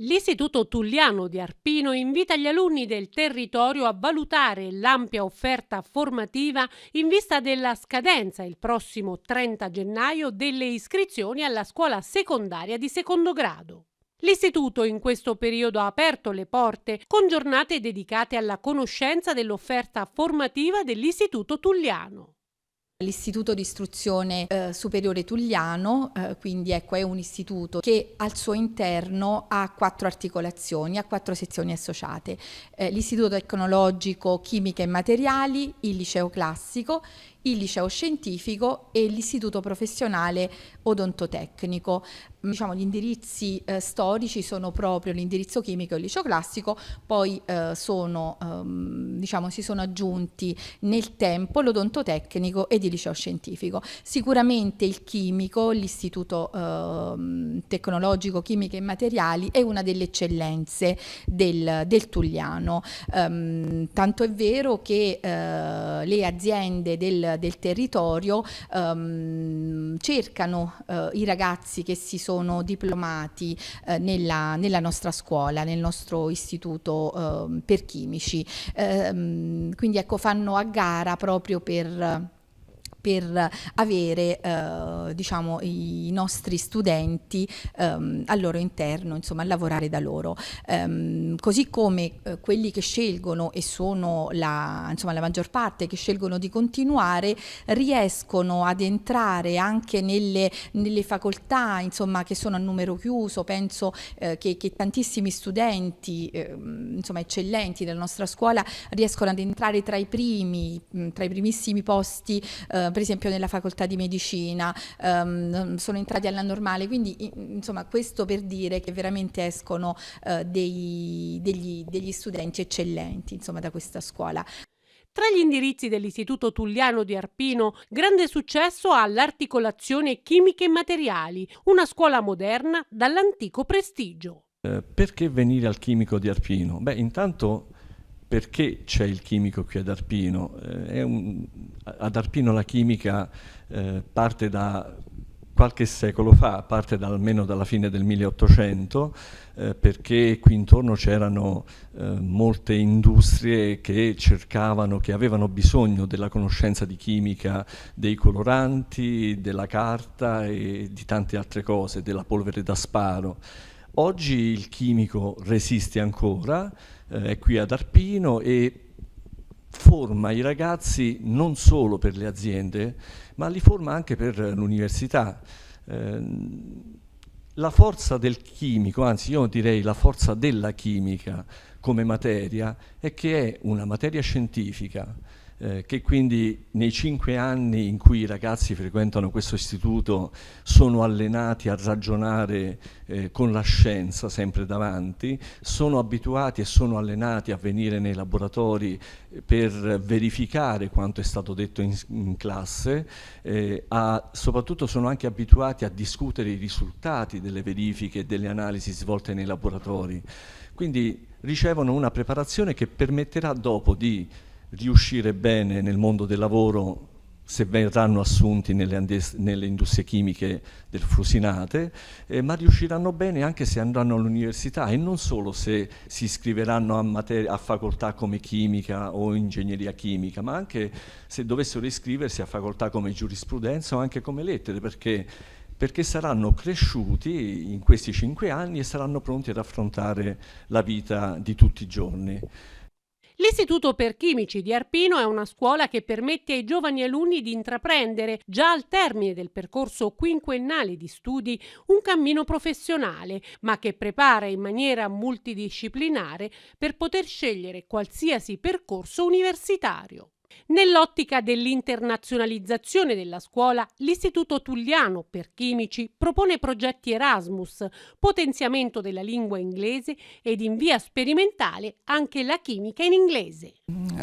L'Istituto Tulliano di Arpino invita gli alunni del territorio a valutare l'ampia offerta formativa in vista della scadenza il prossimo 30 gennaio delle iscrizioni alla scuola secondaria di secondo grado. L'istituto in questo periodo ha aperto le porte con giornate dedicate alla conoscenza dell'offerta formativa dell'Istituto Tulliano. L'Istituto di Istruzione Superiore Tulliano, quindi ecco, è un istituto che al suo interno ha 4 articolazioni, ha 4 sezioni associate. L'Istituto Tecnologico Chimica e Materiali, il Liceo Classico, il Liceo Scientifico e l'Istituto Professionale Odontotecnico. Diciamo, gli indirizzi storici sono proprio l'indirizzo chimico e il liceo classico, poi si sono aggiunti nel tempo l'odontotecnico ed il liceo scientifico. Sicuramente il chimico, l'istituto tecnologico chimica e materiali, è una delle eccellenze del Tulliano. Tanto è vero che le aziende del territorio cercano i ragazzi che si sono diplomati nella nostra scuola, nel nostro istituto per chimici. Quindi ecco, fanno a gara proprio per avere i nostri studenti al loro interno, insomma, a lavorare da loro. Così come quelli che scelgono, e sono la maggior parte, che scelgono di continuare, riescono ad entrare anche nelle facoltà, insomma, che sono a numero chiuso. Penso che tantissimi studenti eccellenti della nostra scuola riescono ad entrare tra i primissimi posti, per esempio nella facoltà di medicina, sono entrati alla normale, quindi insomma questo per dire che veramente escono degli studenti eccellenti, insomma, da questa scuola. Tra gli indirizzi dell'Istituto Tulliano di Arpino, grande successo ha l'articolazione Chimiche e Materiali, una scuola moderna dall'antico prestigio. Perché venire al Chimico di Arpino? Beh, intanto perché c'è il chimico qui ad Arpino? Ad Arpino la chimica parte da qualche secolo fa, parte almeno dalla fine del 1800, perché qui intorno c'erano molte industrie che avevano bisogno della conoscenza di chimica, dei coloranti, della carta e di tante altre cose, della polvere da sparo. Oggi il chimico resiste ancora, è qui ad Arpino e forma i ragazzi non solo per le aziende, ma li forma anche per l'università. La forza del chimico, anzi io direi la forza della chimica come materia, è che è una materia scientifica, che quindi nei 5 anni in cui i ragazzi frequentano questo istituto sono allenati a ragionare con la scienza sempre davanti, sono abituati e sono allenati a venire nei laboratori per verificare quanto è stato detto in classe, soprattutto sono anche abituati a discutere i risultati delle verifiche e delle analisi svolte nei laboratori. Quindi ricevono una preparazione che permetterà dopo di riuscire bene nel mondo del lavoro se verranno assunti nelle industrie chimiche del Frusinate, ma riusciranno bene anche se andranno all'università, e non solo se si iscriveranno a facoltà come chimica o ingegneria chimica, ma anche se dovessero iscriversi a facoltà come giurisprudenza o anche come lettere, perché saranno cresciuti in questi 5 anni e saranno pronti ad affrontare la vita di tutti i giorni. L'Istituto per Chimici di Arpino è una scuola che permette ai giovani alunni di intraprendere, già al termine del percorso quinquennale di studi, un cammino professionale, ma che prepara in maniera multidisciplinare per poter scegliere qualsiasi percorso universitario. Nell'ottica dell'internazionalizzazione della scuola, l'Istituto Tulliano per Chimici propone progetti Erasmus, potenziamento della lingua inglese ed in via sperimentale anche la chimica in inglese.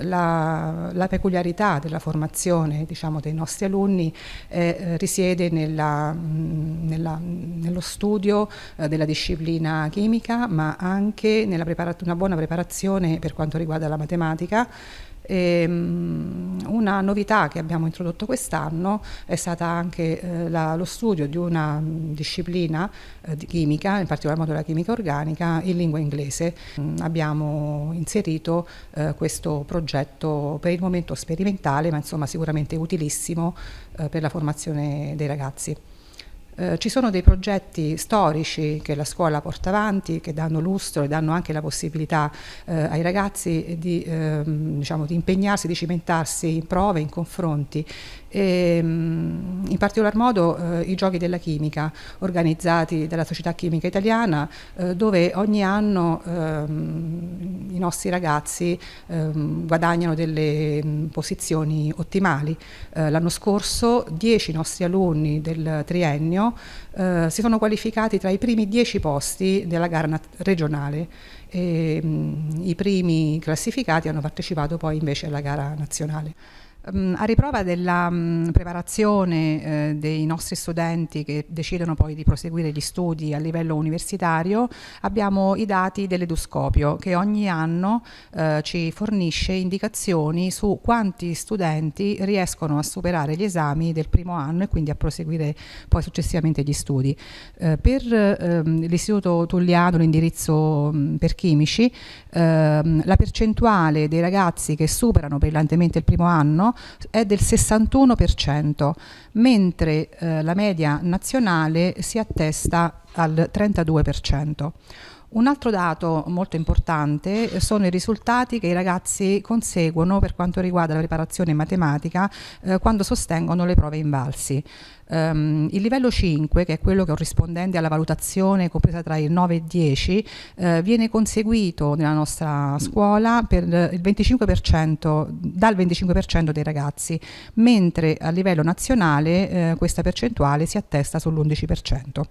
La peculiarità della formazione, dei nostri alunni risiede nello studio della disciplina chimica, ma anche nella una buona preparazione per quanto riguarda la matematica, Una novità che abbiamo introdotto quest'anno è stata anche lo studio di una disciplina di chimica, in particolar modo la chimica organica, in lingua inglese. Abbiamo inserito questo progetto per il momento sperimentale, ma insomma sicuramente utilissimo per la formazione dei ragazzi. Ci sono dei progetti storici che la scuola porta avanti, che danno lustro e danno anche la possibilità ai ragazzi di impegnarsi, di cimentarsi in prove, in confronti. In particolar modo i giochi della chimica organizzati dalla Società Chimica Italiana, dove ogni anno i nostri ragazzi guadagnano delle posizioni ottimali. L'anno scorso 10 nostri alunni del triennio si sono qualificati tra i primi 10 posti della gara regionale. I primi classificati hanno partecipato poi invece alla gara nazionale. A riprova della preparazione dei nostri studenti che decidono poi di proseguire gli studi a livello universitario, abbiamo i dati dell'Eduscopio, che ogni anno ci fornisce indicazioni su quanti studenti riescono a superare gli esami del primo anno e quindi a proseguire poi successivamente gli studi. Per l'Istituto Tulliano, l'indirizzo per chimici, la percentuale dei ragazzi che superano brillantemente il primo anno è del 61%, mentre la media nazionale si attesta al 32%. Un altro dato molto importante sono i risultati che i ragazzi conseguono per quanto riguarda la preparazione matematica quando sostengono le prove invalsi. Il livello 5, che è quello corrispondente alla valutazione compresa tra il 9 e il 10, viene conseguito nella nostra scuola per il 25%, dal 25% dei ragazzi, mentre a livello nazionale questa percentuale si attesta sull'11%.